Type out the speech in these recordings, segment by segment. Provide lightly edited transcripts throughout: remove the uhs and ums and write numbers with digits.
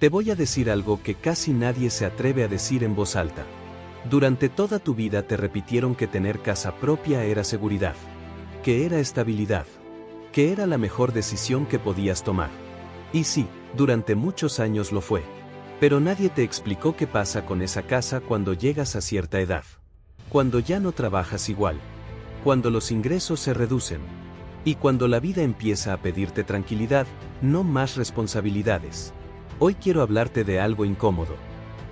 Te voy a decir algo que casi nadie se atreve a decir en voz alta. Durante toda tu vida te repitieron que tener casa propia era seguridad, que era estabilidad, que era la mejor decisión que podías tomar. Y sí, durante muchos años lo fue. Pero nadie te explicó qué pasa con esa casa cuando llegas a cierta edad. Cuando ya no trabajas igual. Cuando los ingresos se reducen. Y cuando la vida empieza a pedirte tranquilidad, no más responsabilidades. Hoy quiero hablarte de algo incómodo.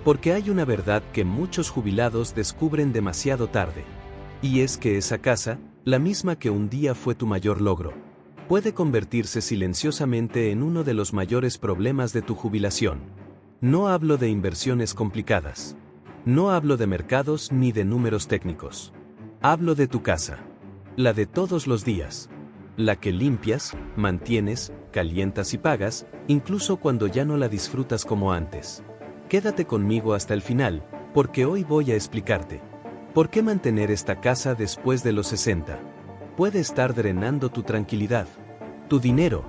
Porque hay una verdad que muchos jubilados descubren demasiado tarde. Y es que esa casa, la misma que un día fue tu mayor logro, puede convertirse silenciosamente en uno de los mayores problemas de tu jubilación. No hablo de inversiones complicadas. No hablo de mercados ni de números técnicos. Hablo de tu casa. La de todos los días. La que limpias, mantienes, calientas y pagas, incluso cuando ya no la disfrutas como antes. Quédate conmigo hasta el final, porque hoy voy a explicarte por qué mantener esta casa después de los 60 puede estar drenando tu tranquilidad, tu dinero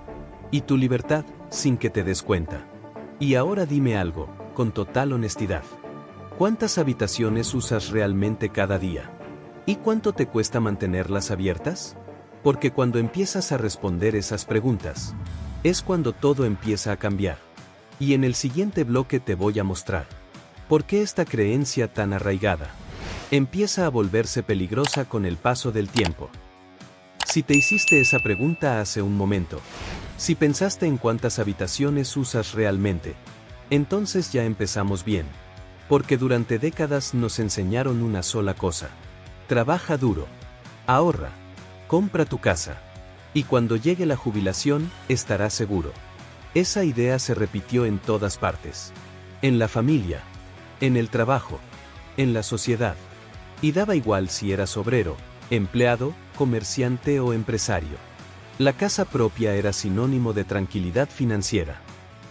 y tu libertad sin que te des cuenta. Y ahora dime algo, con total honestidad. ¿Cuántas habitaciones usas realmente cada día? ¿Y cuánto te cuesta mantenerlas abiertas? Porque cuando empiezas a responder esas preguntas, es cuando todo empieza a cambiar. Y en el siguiente bloque te voy a mostrar por qué esta creencia tan arraigada empieza a volverse peligrosa con el paso del tiempo. Si te hiciste esa pregunta hace un momento, si pensaste en cuántas habitaciones usas realmente, entonces ya empezamos bien. Porque durante décadas nos enseñaron una sola cosa. Trabaja duro. Ahorra. Compra tu casa. Y cuando llegue la jubilación, estarás seguro. Esa idea se repitió en todas partes. En la familia. En el trabajo. En la sociedad. Y daba igual si eras obrero, empleado, comerciante o empresario. La casa propia era sinónimo de tranquilidad financiera.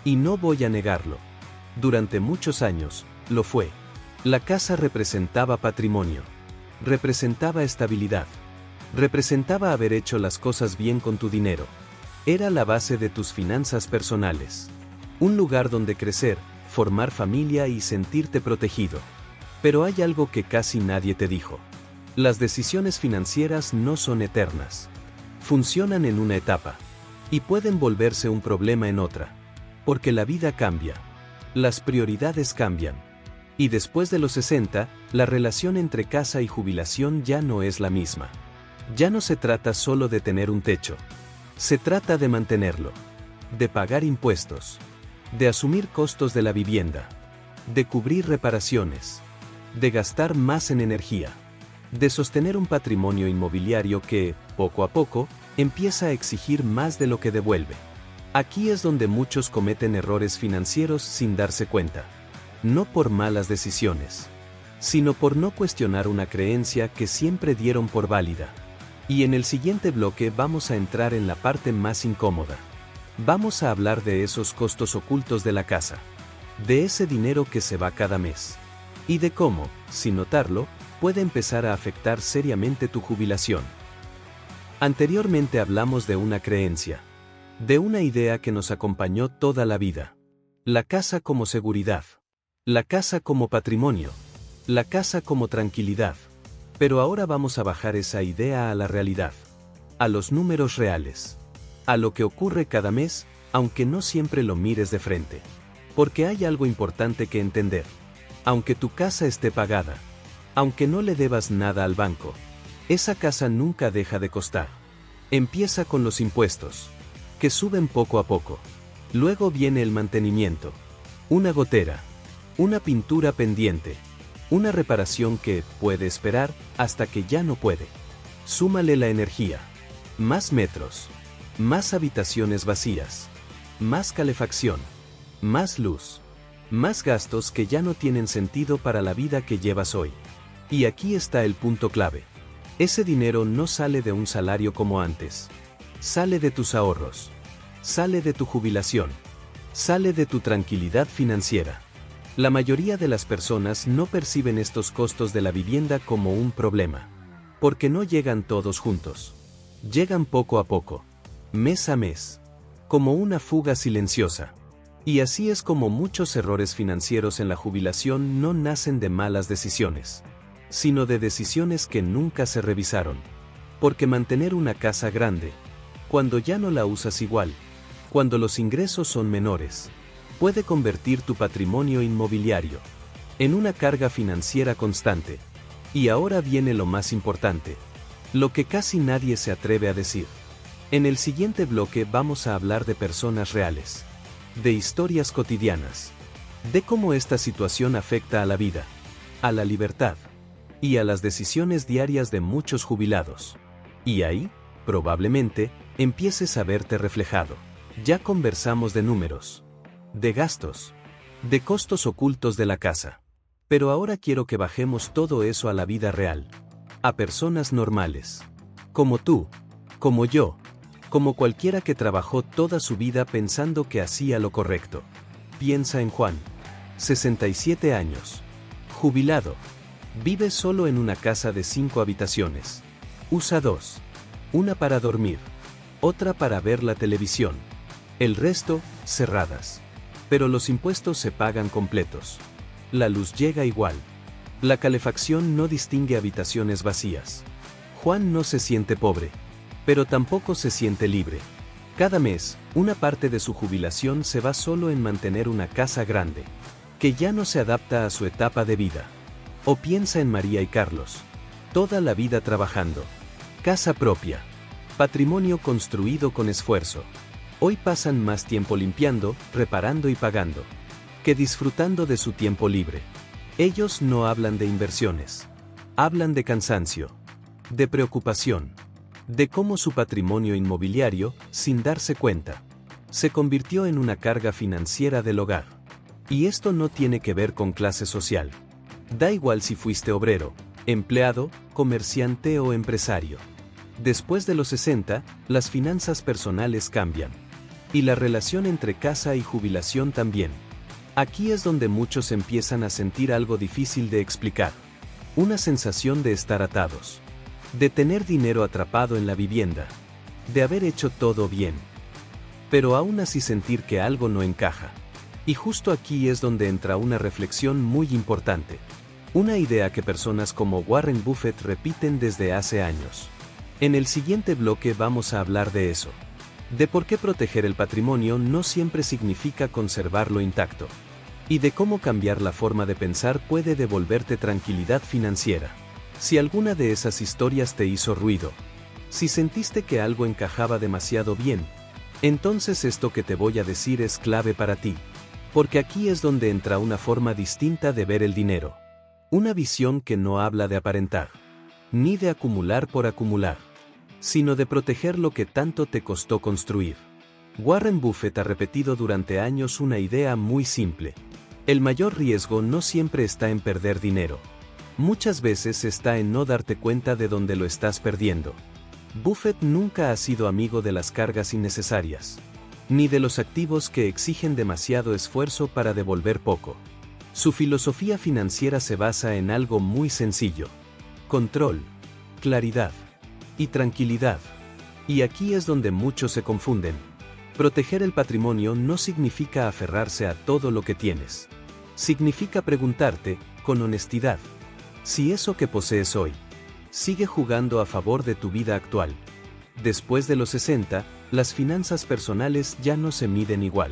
Y no voy a negarlo. Durante muchos años, lo fue. La casa representaba patrimonio. Representaba estabilidad. Representaba haber hecho las cosas bien con tu dinero. Era la base de tus finanzas personales. Un lugar donde crecer, formar familia y sentirte protegido. Pero hay algo que casi nadie te dijo. Las decisiones financieras no son eternas. Funcionan en una etapa. Y pueden volverse un problema en otra. Porque la vida cambia. Las prioridades cambian. Y después de los 60, la relación entre casa y jubilación ya no es la misma. Ya no se trata solo de tener un techo. Se trata de mantenerlo. De pagar impuestos. De asumir costos de la vivienda. De cubrir reparaciones. De gastar más en energía. De sostener un patrimonio inmobiliario que, poco a poco, empieza a exigir más de lo que devuelve. Aquí es donde muchos cometen errores financieros sin darse cuenta. No por malas decisiones, sino por no cuestionar una creencia que siempre dieron por válida. Y en el siguiente bloque vamos a entrar en la parte más incómoda. Vamos a hablar de esos costos ocultos de la casa. De ese dinero que se va cada mes. Y de cómo, sin notarlo, puede empezar a afectar seriamente tu jubilación. Anteriormente hablamos de una creencia. De una idea que nos acompañó toda la vida. La casa como seguridad. La casa como patrimonio. La casa como tranquilidad. Pero ahora vamos a bajar esa idea a la realidad. A los números reales. A lo que ocurre cada mes, aunque no siempre lo mires de frente. Porque hay algo importante que entender. Aunque tu casa esté pagada, aunque no le debas nada al banco, esa casa nunca deja de costar. Empieza con los impuestos, que suben poco a poco. Luego viene el mantenimiento. Una gotera. Una pintura pendiente. Una reparación que puede esperar hasta que ya no puede. Súmale la energía. Más metros. Más habitaciones vacías. Más calefacción. Más luz. Más gastos que ya no tienen sentido para la vida que llevas hoy. Y aquí está el punto clave. Ese dinero no sale de un salario como antes. Sale de tus ahorros. Sale de tu jubilación. Sale de tu tranquilidad financiera. La mayoría de las personas no perciben estos costos de la vivienda como un problema. Porque no llegan todos juntos. Llegan poco a poco. Mes a mes. Como una fuga silenciosa. Y así es como muchos errores financieros en la jubilación no nacen de malas decisiones, sino de decisiones que nunca se revisaron. Porque mantener una casa grande, cuando ya no la usas igual, cuando los ingresos son menores, puede convertir tu patrimonio inmobiliario en una carga financiera constante. Y ahora viene lo más importante, lo que casi nadie se atreve a decir. En el siguiente bloque vamos a hablar de personas reales, de historias cotidianas, de cómo esta situación afecta a la vida, a la libertad y a las decisiones diarias de muchos jubilados. Y ahí, probablemente, empieces a verte reflejado. Ya conversamos de números, de gastos, de costos ocultos de la casa. Pero ahora quiero que bajemos todo eso a la vida real, a personas normales, como tú, como yo, como cualquiera que trabajó toda su vida pensando que hacía lo correcto. Piensa en Juan, 67 años, jubilado, vive solo en una casa de 5 habitaciones. Usa 2, una para dormir, otra para ver la televisión, el resto, cerradas. Pero los impuestos se pagan completos. La luz llega igual. La calefacción no distingue habitaciones vacías. Juan no se siente pobre, pero tampoco se siente libre. Cada mes, una parte de su jubilación se va solo en mantener una casa grande, que ya no se adapta a su etapa de vida. O piensa en María y Carlos. Toda la vida trabajando. Casa propia. Patrimonio construido con esfuerzo. Hoy pasan más tiempo limpiando, reparando y pagando, que disfrutando de su tiempo libre. Ellos no hablan de inversiones. Hablan de cansancio, de preocupación, de cómo su patrimonio inmobiliario, sin darse cuenta, se convirtió en una carga financiera del hogar. Y esto no tiene que ver con clase social. Da igual si fuiste obrero, empleado, comerciante o empresario. Después de los 60, las finanzas personales cambian. Y la relación entre casa y jubilación también. Aquí es donde muchos empiezan a sentir algo difícil de explicar. Una sensación de estar atados. De tener dinero atrapado en la vivienda. De haber hecho todo bien. Pero aún así sentir que algo no encaja. Y justo aquí es donde entra una reflexión muy importante. Una idea que personas como Warren Buffett repiten desde hace años. En el siguiente bloque vamos a hablar de eso. De por qué proteger el patrimonio no siempre significa conservarlo intacto. Y de cómo cambiar la forma de pensar puede devolverte tranquilidad financiera. Si alguna de esas historias te hizo ruido, si sentiste que algo encajaba demasiado bien, entonces esto que te voy a decir es clave para ti. Porque aquí es donde entra una forma distinta de ver el dinero. Una visión que no habla de aparentar, ni de acumular por acumular, sino de proteger lo que tanto te costó construir. Warren Buffett ha repetido durante años una idea muy simple. El mayor riesgo no siempre está en perder dinero. Muchas veces está en no darte cuenta de dónde lo estás perdiendo. Buffett nunca ha sido amigo de las cargas innecesarias, ni de los activos que exigen demasiado esfuerzo para devolver poco. Su filosofía financiera se basa en algo muy sencillo: control, claridad y tranquilidad. Y aquí es donde muchos se confunden. Proteger el patrimonio no significa aferrarse a todo lo que tienes. Significa preguntarte, con honestidad, si eso que posees hoy sigue jugando a favor de tu vida actual. Después de los 60, las finanzas personales ya no se miden igual.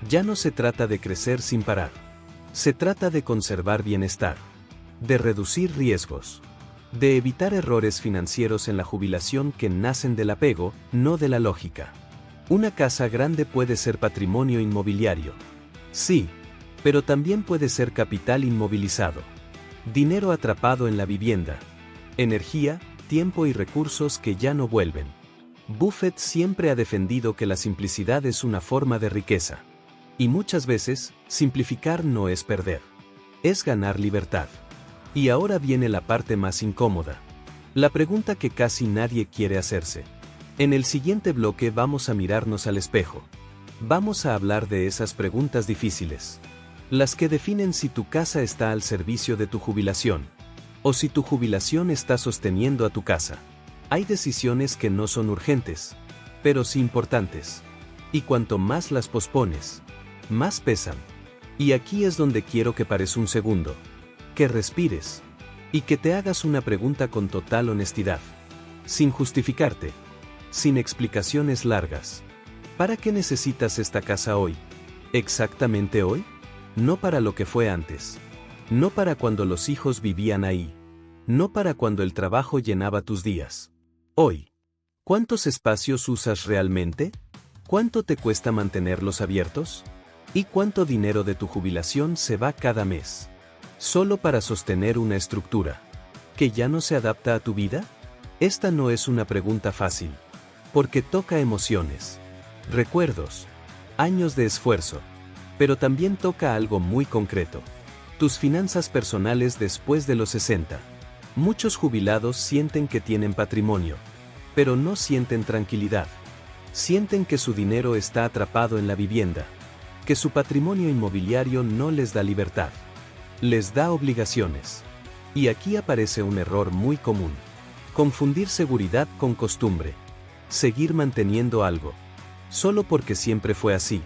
Ya no se trata de crecer sin parar. Se trata de conservar bienestar, de reducir riesgos, de evitar errores financieros en la jubilación que nacen del apego, no de la lógica. Una casa grande puede ser patrimonio inmobiliario. Sí, pero también puede ser capital inmovilizado. Dinero atrapado en la vivienda. Energía, tiempo y recursos que ya no vuelven. Buffett siempre ha defendido que la simplicidad es una forma de riqueza. Y muchas veces, simplificar no es perder. Es ganar libertad. Y ahora viene la parte más incómoda. La pregunta que casi nadie quiere hacerse. En el siguiente bloque vamos a mirarnos al espejo. Vamos a hablar de esas preguntas difíciles. Las que definen si tu casa está al servicio de tu jubilación, o si tu jubilación está sosteniendo a tu casa. Hay decisiones que no son urgentes, pero sí importantes. Y cuanto más las pospones, más pesan. Y aquí es donde quiero que pares un segundo, que respires y que te hagas una pregunta con total honestidad, sin justificarte, sin explicaciones largas. ¿Para qué necesitas esta casa hoy? ¿Exactamente hoy? No para lo que fue antes. No para cuando los hijos vivían ahí. No para cuando el trabajo llenaba tus días. Hoy. ¿Cuántos espacios usas realmente? ¿Cuánto te cuesta mantenerlos abiertos? ¿Y cuánto dinero de tu jubilación se va cada mes? ¿Solo para sostener una estructura que ya no se adapta a tu vida? Esta no es una pregunta fácil, porque toca emociones, recuerdos, años de esfuerzo, pero también toca algo muy concreto. Tus finanzas personales después de los 60. Muchos jubilados sienten que tienen patrimonio, pero no sienten tranquilidad. Sienten que su dinero está atrapado en la vivienda, que su patrimonio inmobiliario no les da libertad, les da obligaciones. Y aquí aparece un error muy común: confundir seguridad con costumbre. Seguir manteniendo algo, solo porque siempre fue así.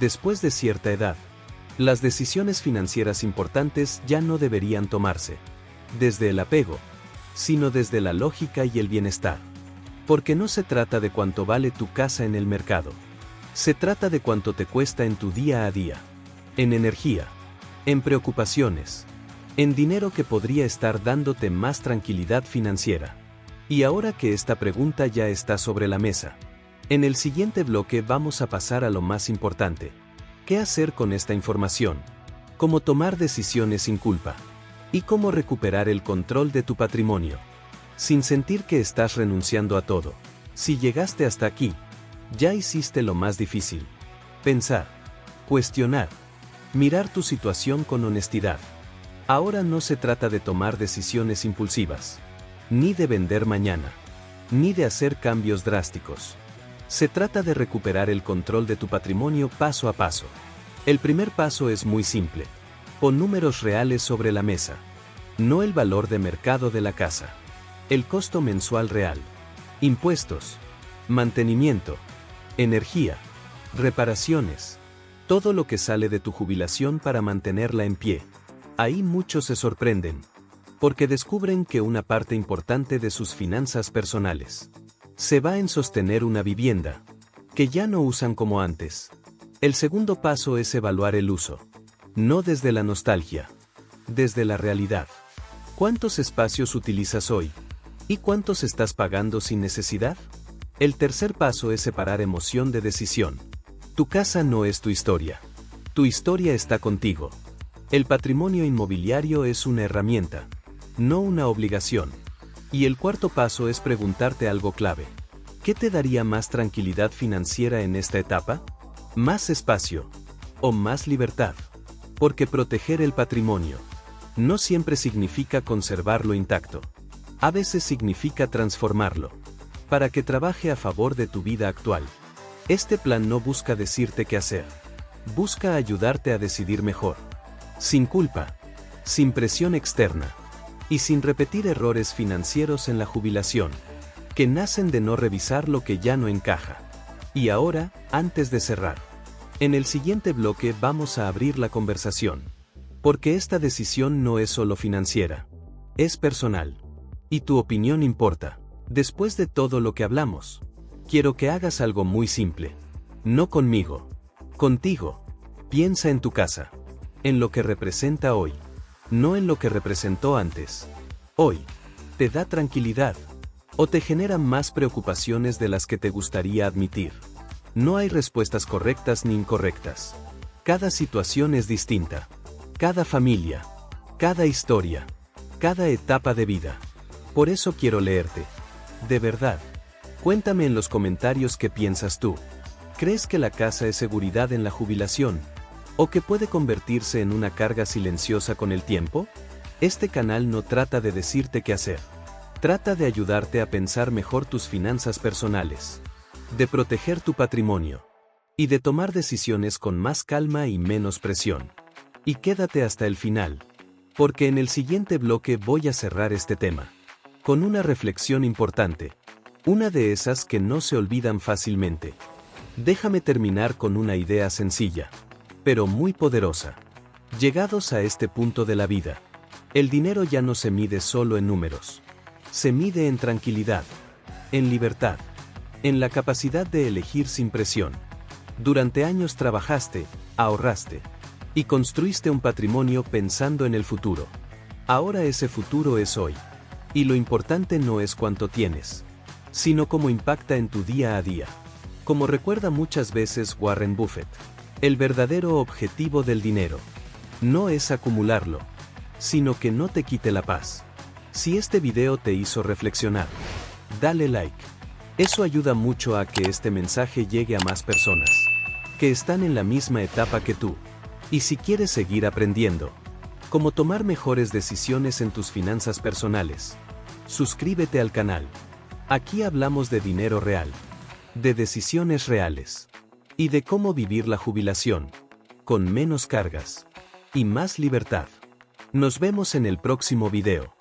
Después de cierta edad, las decisiones financieras importantes ya no deberían tomarse desde el apego, sino desde la lógica y el bienestar. Porque no se trata de cuánto vale tu casa en el mercado. Se trata de cuánto te cuesta en tu día a día, en energía, en preocupaciones, en dinero que podría estar dándote más tranquilidad financiera. Y ahora que esta pregunta ya está sobre la mesa, en el siguiente bloque vamos a pasar a lo más importante: ¿qué hacer con esta información? Cómo tomar decisiones sin culpa. Y cómo recuperar el control de tu patrimonio, sin sentir que estás renunciando a todo. Si llegaste hasta aquí, ya hiciste lo más difícil: pensar, cuestionar, mirar tu situación con honestidad. Ahora no se trata de tomar decisiones impulsivas, ni de vender mañana, ni de hacer cambios drásticos. Se trata de recuperar el control de tu patrimonio paso a paso. El primer paso es muy simple: pon números reales sobre la mesa. No el valor de mercado de la casa. El costo mensual real. Impuestos, mantenimiento, energía, reparaciones. Todo lo que sale de tu jubilación para mantenerla en pie. Ahí muchos se sorprenden, porque descubren que una parte importante de sus finanzas personales se va en sostener una vivienda que ya no usan como antes. El segundo paso es evaluar el uso. No desde la nostalgia, desde la realidad. ¿Cuántos espacios utilizas hoy? ¿Y cuántos estás pagando sin necesidad? El tercer paso es separar emoción de decisión. Tu casa no es tu historia. Tu historia está contigo. El patrimonio inmobiliario es una herramienta, no una obligación. Y el cuarto paso es preguntarte algo clave: ¿qué te daría más tranquilidad financiera en esta etapa? ¿Más espacio o más libertad? Porque proteger el patrimonio no siempre significa conservarlo intacto. A veces significa transformarlo, para que trabaje a favor de tu vida actual. Este plan no busca decirte qué hacer. Busca ayudarte a decidir mejor. Sin culpa, sin presión externa, y sin repetir errores financieros en la jubilación, que nacen de no revisar lo que ya no encaja. Y ahora, antes de cerrar, en el siguiente bloque vamos a abrir la conversación. Porque esta decisión no es solo financiera, es personal. Y tu opinión importa. Después de todo lo que hablamos, quiero que hagas algo muy simple. No conmigo, contigo. Piensa en tu casa, en lo que representa hoy, no en lo que representó antes. Hoy, ¿te da tranquilidad o te generan más preocupaciones de las que te gustaría admitir? No hay respuestas correctas ni incorrectas. Cada situación es distinta. Cada familia, cada historia, cada etapa de vida. Por eso quiero leerte. De verdad. Cuéntame en los comentarios qué piensas tú. ¿Crees que la casa es seguridad en la jubilación? ¿O que puede convertirse en una carga silenciosa con el tiempo? Este canal no trata de decirte qué hacer. Trata de ayudarte a pensar mejor tus finanzas personales, de proteger tu patrimonio y de tomar decisiones con más calma y menos presión. Y quédate hasta el final, porque en el siguiente bloque voy a cerrar este tema con una reflexión importante, una de esas que no se olvidan fácilmente. Déjame terminar con una idea sencilla. pero muy poderosa. Llegados a este punto de la vida, el dinero ya no se mide solo en números. Se mide en tranquilidad, en libertad, en la capacidad de elegir sin presión. Durante años trabajaste, ahorraste y construiste un patrimonio pensando en el futuro. Ahora ese futuro es hoy. Y lo importante no es cuánto tienes, sino cómo impacta en tu día a día. Como recuerda muchas veces Warren Buffett, el verdadero objetivo del dinero no es acumularlo, sino que no te quite la paz. Si este video te hizo reflexionar, dale like. Eso ayuda mucho a que este mensaje llegue a más personas que están en la misma etapa que tú. Y si quieres seguir aprendiendo cómo tomar mejores decisiones en tus finanzas personales, suscríbete al canal. Aquí hablamos de dinero real, de decisiones reales y de cómo vivir la jubilación con menos cargas y más libertad. Nos vemos en el próximo video.